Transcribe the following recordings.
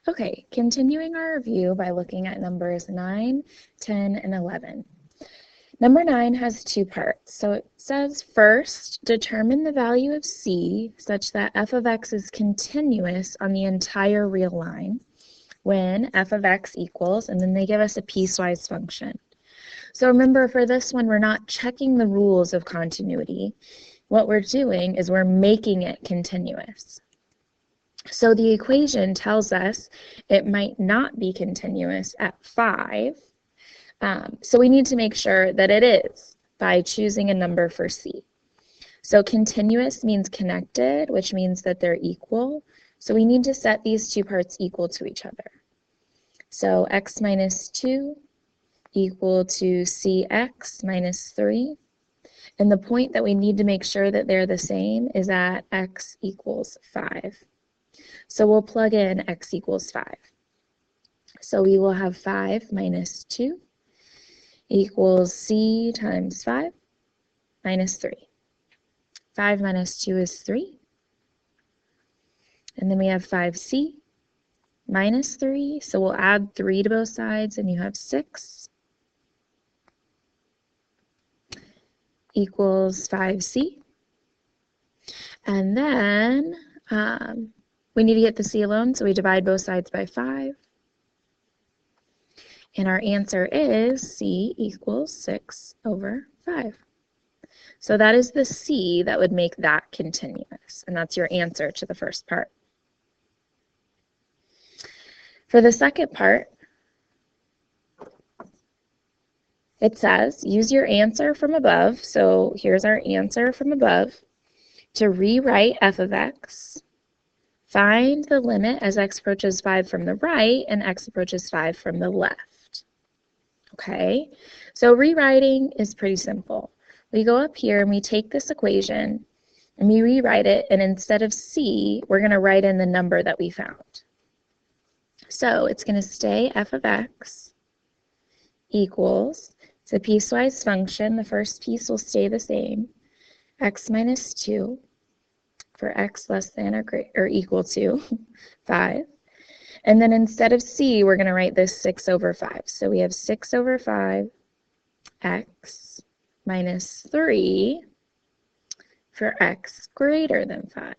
Okay, continuing our review by looking at numbers 9, 10, and 11. Number 9 has two parts. So it says, first, determine the value of c such that f of x is continuous on the entire real line when f of x equals, and then they give us a piecewise function. So remember, for this one, we're not checking the rules of continuity. What we're doing is we're making it continuous. So the equation tells us it might not be continuous at 5. So we need to make sure that it is by choosing a number for c. So continuous means connected, which means that they're equal. So we need to set these two parts equal to each other. So x minus 2 equal to cx minus 3. And the point that we need to make sure that they're the same is at x equals 5. So we'll plug in x equals 5. So we will have 5 minus 2 equals c times 5 minus 3. 5 minus 2 is 3. And then we have 5c minus 3. So we'll add 3 to both sides, and you have 6 equals 5c. And then we need to get the c alone, so we divide both sides by 5. And our answer is c equals 6 over 5. So that is the c that would make that continuous, and that's your answer to the first part. For the second part, it says, use your answer from above, so here's our answer from above, to rewrite f of x. Find the limit as x approaches 5 from the right and x approaches 5 from the left. Okay, so rewriting is pretty simple. We go up here and we take this equation and we rewrite it, and instead of c, we're going to write in the number that we found. So it's going to stay f of x equals, it's a piecewise function, the first piece will stay the same, x minus 2 for x less than or equal to 5. And then instead of c, we're going to write this 6 over 5. So we have 6 over 5 x minus 3 for x greater than 5.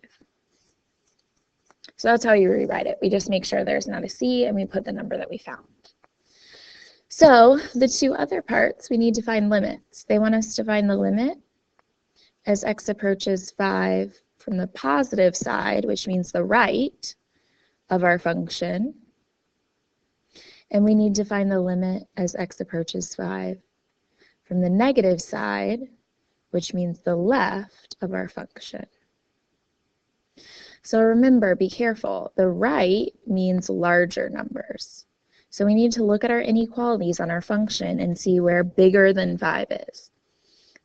So that's how you rewrite it. We just make sure there's not a c, and we put the number that we found. So the two other parts, we need to find limits. They want us to find the limit as x approaches 5 from the positive side, which means the right of our function. And we need to find the limit as x approaches 5 from the negative side, which means the left of our function. So remember, be careful. The right means larger numbers. So we need to look at our inequalities on our function and see where bigger than 5 is.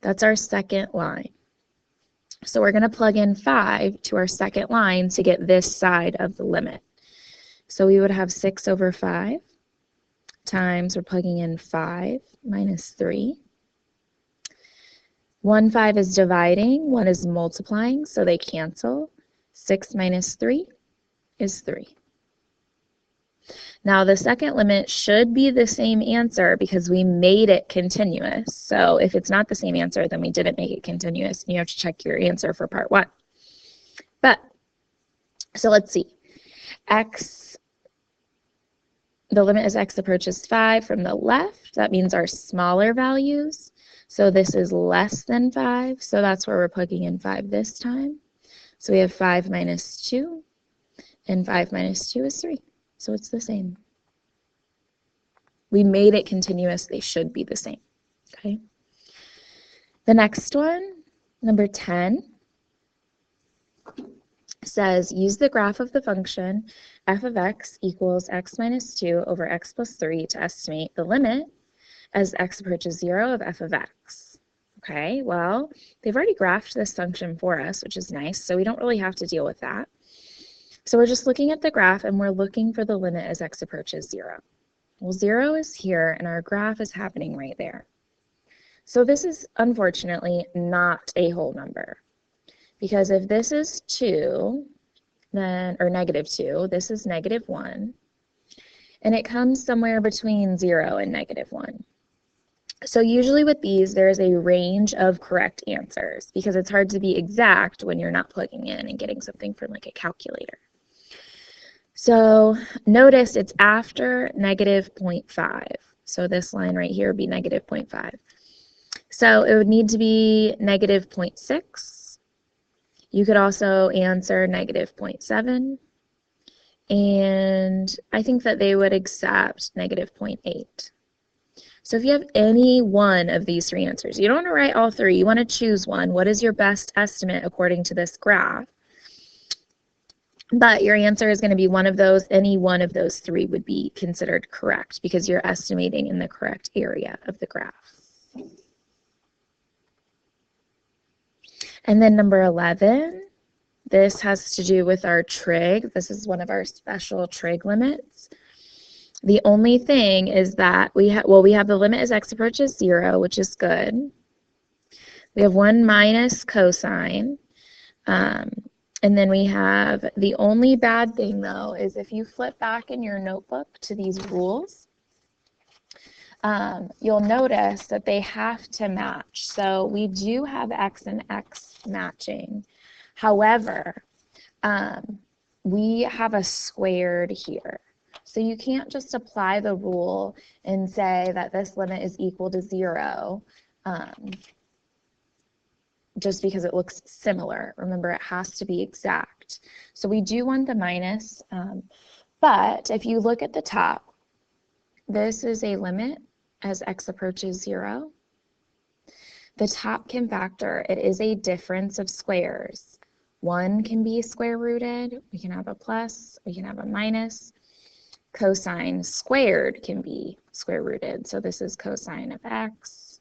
That's our second line. So we're going to plug in 5 to our second line to get this side of the limit. So we would have 6 over 5 times, we're plugging in 5 minus 3. 1, 5 is dividing, 1 is multiplying, so they cancel. 6 minus 3 is 3. Now the second limit should be the same answer because we made it continuous. So if it's not the same answer, then we didn't make it continuous, and you have to check your answer for part 1. But, so let's see. The limit as x approaches 5 from the left. That means our smaller values. So this is less than 5, so that's where we're plugging in 5 this time. So we have 5 minus 2, and 5 minus 2 is 3. So it's the same. We made it continuous. They should be the same. Okay. The next one, number 10, says use the graph of the function f of x equals x minus 2 over x plus 3 to estimate the limit as x approaches 0 of f of x. Okay, well, they've already graphed this function for us, which is nice, so we don't really have to deal with that. So we're just looking at the graph, and we're looking for the limit as x approaches 0. Well, 0 is here, and our graph is happening right there. So this is, unfortunately, not a whole number. Because if this is 2, then, or negative 2, this is negative 1, and it comes somewhere between 0 and -1. So usually with these, there's a range of correct answers because it's hard to be exact when you're not plugging in and getting something from like a calculator. So notice it's after -0.5. So this line right here would be -0.5. So it would need to be -0.6. You could also answer -0.7. And I think that they would accept -0.8. So if you have any one of these three answers, you don't want to write all three, you want to choose one. What is your best estimate according to this graph? But your answer is going to be one of those. Any one of those three would be considered correct because you're estimating in the correct area of the graph. And then number 11, this has to do with our trig. This is one of our special trig limits. The only thing is that we have the limit as x approaches 0, which is good. We have 1 minus cosine. And then we have the only bad thing, though, is if you flip back in your notebook to these rules, you'll notice that they have to match. So we do have x and x matching. However, we have a squared here. So you can't just apply the rule and say that this limit is equal to 0 just because it looks similar. Remember, it has to be exact. So we do want the minus, but if you look at the top, this is a limit as x approaches 0. The top can factor. It is a difference of squares. One can be square rooted. We can have a plus. We can have a minus. Cosine squared can be square rooted. So this is cosine of x,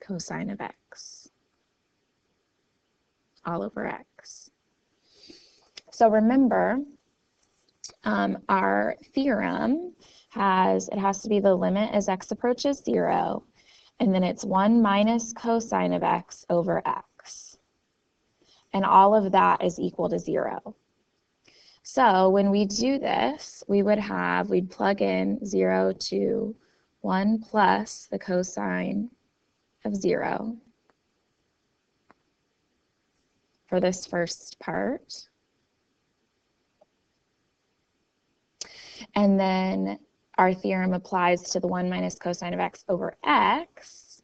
cosine of x, all over x. So remember, our theorem has to be the limit as x approaches 0, and then it's 1 minus cosine of x over x. And all of that is equal to 0. So when we do this, we'd plug in 0 to 1 plus the cosine of 0 for this first part. And then our theorem applies to the 1 minus cosine of x over x,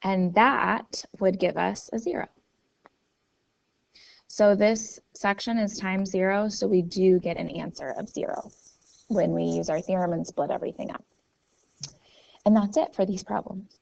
and that would give us a 0. So this section is times 0, so we do get an answer of 0 when we use our theorem and split everything up. And that's it for these problems.